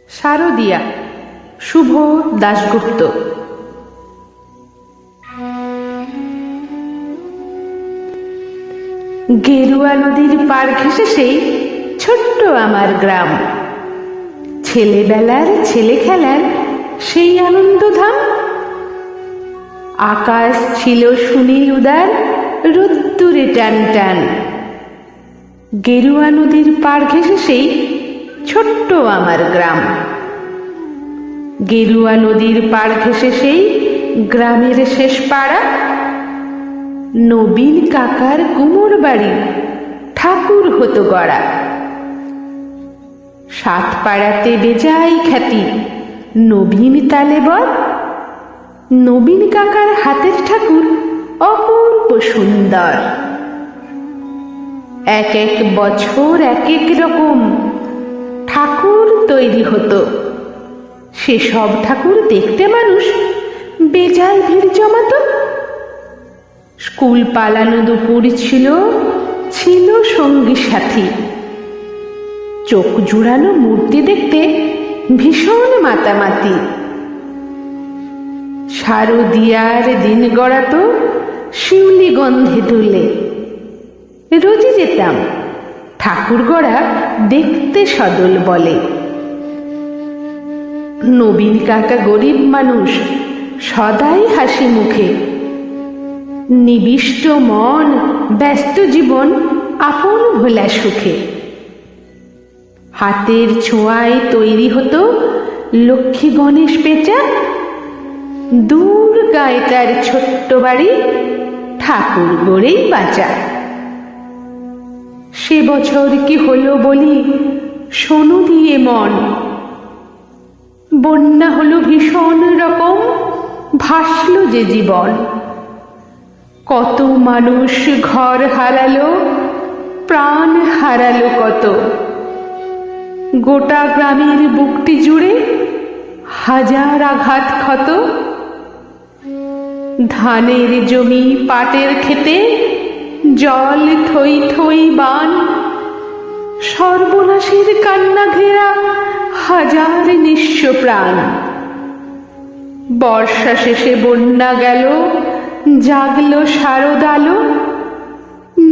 শারদিয়া, শুভ দাশগুপ্ত। গেরুয়া নদীর পার ঘেঁষে সেই ছোট্ট আমার গ্রাম, ছেলেবেলার ছেলে খেলার সেই আনন্দধাম। আকাশ ছিল সুনীল উদার, রোদ্দুরে টান টান। গেরুয়া নদীর পার ঘেঁষে সেই ছোট্ট আমার গ্রাম। গেরুয়া নদীর পার ঘেঁষে সেই গ্রামের শেষ পাড়া, নবীন কাকার কুমোর বাড়ি ঠাকুর হতো গড়া। 7 পাড়াতে বেজায় খ্যাতি নবীন তালেবর। নবীন কাকার হাতের ঠাকুর অপূর্ব সুন্দর। এক এক বছর এক এক রকম ঠাকুর তৈরি হতো। সেসব ঠাকুর দেখতে মানুষ বেজায় ভিড় জমাতো। স্কুল পালানো দুপুর ছিল সঙ্গী সাথী। চোখ জুড়ানো মূর্তি দেখতে ভীষণ মাতামাতি। শারদিয়ার দিন গড়াতো শিউলি গন্ধে দুলে। রোজই যেতাম ঠাকুর গড়া দেখতে সদল বলে। নবীন কাকা গরিব মানুষ, সদাই হাসি মুখে। নিবিষ্ট মন, ব্যস্ত জীবন, আপন ভোলা সুখে। হাতের ছোঁয়ায় তৈরি হতো লক্ষ্মী গণেশ পেঁচা। দূর গায়ে তার ছোট্ট বাড়ি, ঠাকুর গড়েই বাঁচা। সে বছর কি হলো বলি শোনো দিয়ে মন। বন্যা হলো ভীষণ রকম, ভাসল যে জীবন। কত মানুষ ঘর হারালো, প্রাণ হারালো কত। গোটা গ্রামের বুকটি জুড়ে হাজার আঘাত ক্ষত। ধানের জমি পাটের খেতে জল থই থই বান। সর্বনাশের কান্না ঘেরা হাজার নিঃস্ব প্রাণ। বর্ষা শেষে বন্যা গেল, জাগলো শারদ আলো।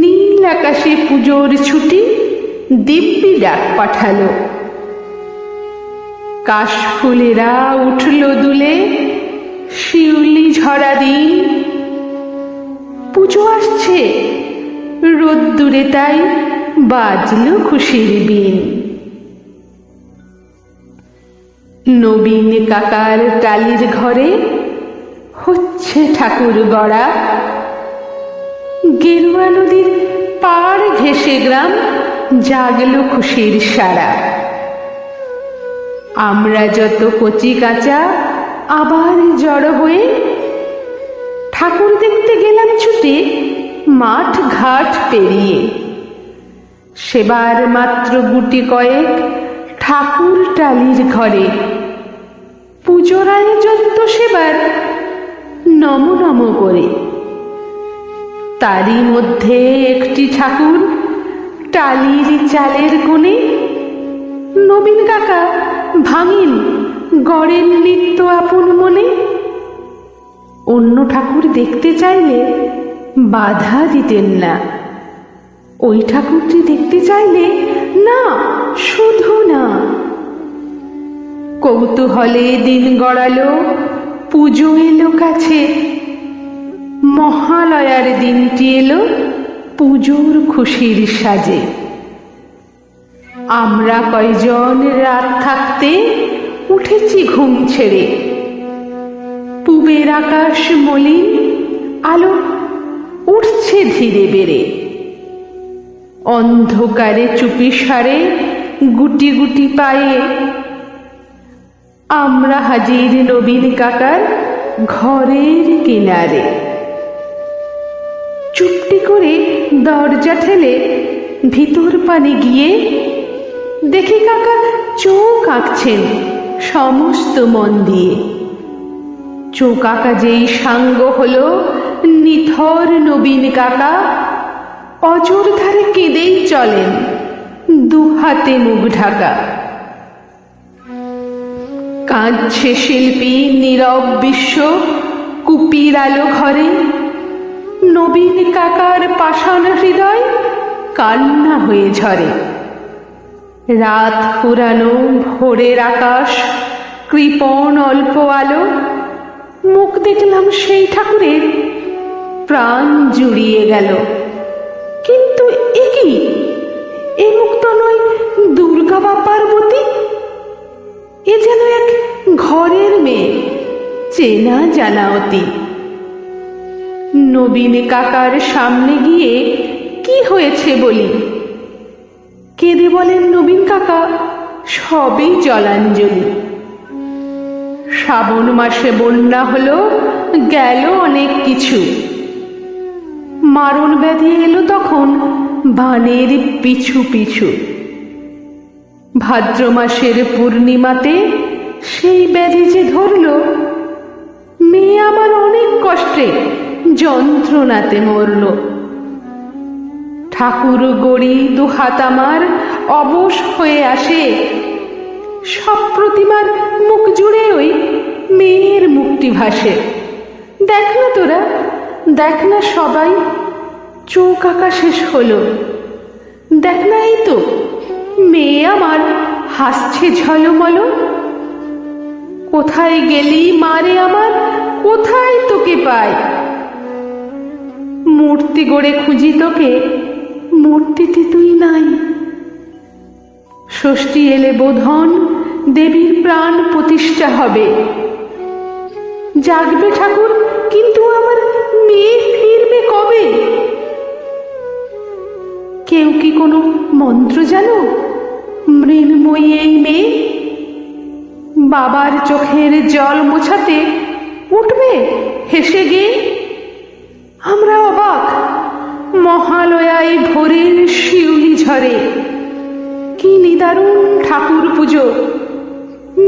নীল আকাশে পুজোর ছুটি, দিব্যি ডাক পাঠালো। কাশফুলেরা উঠল দুলে, শিউলি ঝরা দিন। পুজো আসছে, রোদ্দুরে তাই বাজলো খুশির বিন। নবীন কাকার টালির ঘরে হচ্ছে ঠাকুর গড়া। গেরুয়া নদীর পাড় ঘেঁষে গ্রাম জাগলো খুশির সারা। আমরা যত কচি কাঁচা আবার জড়ো হয়ে ঠাকুর দেখতে গেলাম ছুটে মাঠ ঘাট পেরিয়ে। সেবার মাত্র গুটি কয়েক ঠাকুর টালির ঘরে। পুজোর আয়োজন তো সেবার নম নম করে। তারই মধ্যে একটি ঠাকুর টালির চালের কোণে। নবীন কাকা ভাঙিন গড়েন নিত্য আপন মনে। অন্য ঠাকুর দেখতে চাইলে বাধা দিতেন না। ওই ঠাকুরটি দেখতে চাইলে না, শুধু না। কৌতূহলে দিন গড়ালো, পুজো এলো কাছে। মহালয়ার দিনটি এলো পুজোর খুশির সাজে। আমরা কয়জন রাত থাকতে উঠেছি ঘুম ছেড়ে। পূবের আকাশ মলিন, আলো উঠছে ধীরে বেড়ে। অন্ধকারে চুপি সারে গুটি গুটি পায়ে আমরা হাজির নবীন কাকার ঘরের কিনারে। চুপটি করে দরজা ঠেলে ভিতর পানে গিয়ে দেখি কাকা চোখ আঁকছেন সমস্ত মন দিয়ে। চোখ আঁকা যেই সাঙ্গ হলো নিথর নবীন কাকা, অজর ধারে কেঁদেই চলেন, 2 হাতে মুখ ঢাকা। কাঁদছে শিল্পী নীরব বিশ্ব, কুপির আলো ঘরে। নবীন কাকার পাষাণ হৃদয় কান্না হয়ে ঝরে। রাত পুরানো, ভোরের আকাশ কৃপণ অল্প আলো। মুখ দেখলাম সেই ঠাকুরের, প্রাণ জুড়িয়ে গেল। কিন্তু এ কি? এ মুখ তো নয় দুর্গা বা পার্বতী, এ যেন এক ঘরের মেয়ে, চেনা জানা অতি। নবীন কাকার সামনে গিয়ে কি হয়েছে বলি। কেঁদে বলেন নবীন কাকা, সবই জলাঞ্জলি। শ্রাবণ মাসে বন্যা হলো, গেল অনেক কিছু। মারণ ব্যাধি এলো তখন বানের পিছু পিছু। ভাদ্র মাসের পূর্ণিমাতে সেই ব্যাধি যে ধরল, মেয়ে আমার অনেক কষ্টে যন্ত্রণাতে মরল। ঠাকুর গড়ি দুহাত আমার অবশ হয়ে আসে, সব প্রতিমার মুখ জুড়ে ওই মেয়ের মুখটি ভাসে। দেখ না তোরা, দেখ না সবাই, চোখ আঁকা শেষ হলো। দেখ না, এই তো মেয়ে আমার হাসছে ঝলমল। কোথায় গেলি মারে আমার, কোথায় তোকে পাই? মূর্তি গড়ে খুঁজি তোকে, মূর্তিতে তুই নাই। ষষ্ঠী এলে বোধন দেবীর প্রাণ প্রতিষ্ঠা হবে। জাগবে ঠাকুর, কিন্তু আমার মেয়ে ফিরবে কবে? কেউ কি কোনো মন্ত্র জানো? মৃন্ময়ী এই মেয়ে বাবার চোখের জল মোছাতে উঠবে হেসে গিয়ে। আমরা অবাক, মহালয়ায় ভোরের শিউলি ঝরে। কি নিদারুণ ঠাকুর পুজো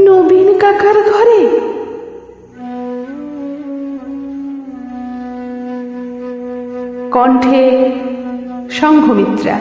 নবীন কাকার ঘরে। কণ্ঠে সংঘমিত্রা।